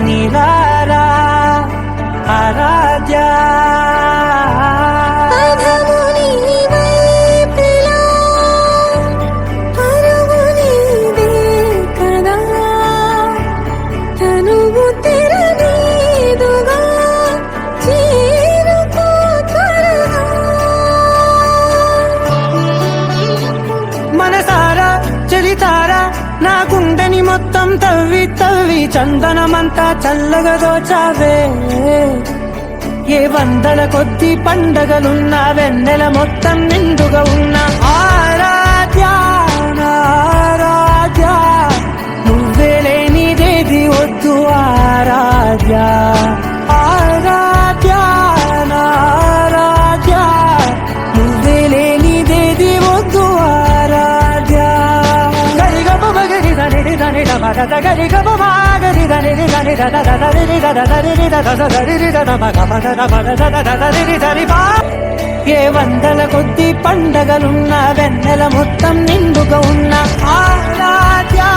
నీలారా ఆరాధ్యా మనసారా చలితారా నా గుండెని మొత్తం తవ్వి తవ్వి చందనమంతా చల్లగా దోచావే ఏ వందల కొద్ది పండగలున్నా వెన్నెల మొత్తం నిండుగా ఉన్న ఆరాధ్యా ఆరాధ్యా నువ్వే లేనిదేది వద్దు ఆరాధ్యా ఆరాధ్యా ఆరాధ్యా నువ్వే లేనిదేది వద్దు ఆరాధ్యా గరిగమ మగరి దని దని దమగద గరిగమ మాగరి దని దని దద దరి దద దరి దద దరి దద మగమద మద దరి దరి బా ఏ వందల కొద్ది పండగలున్న వెన్నెల మొత్తం నిండుగా ఉన్న ఆరాధ్యా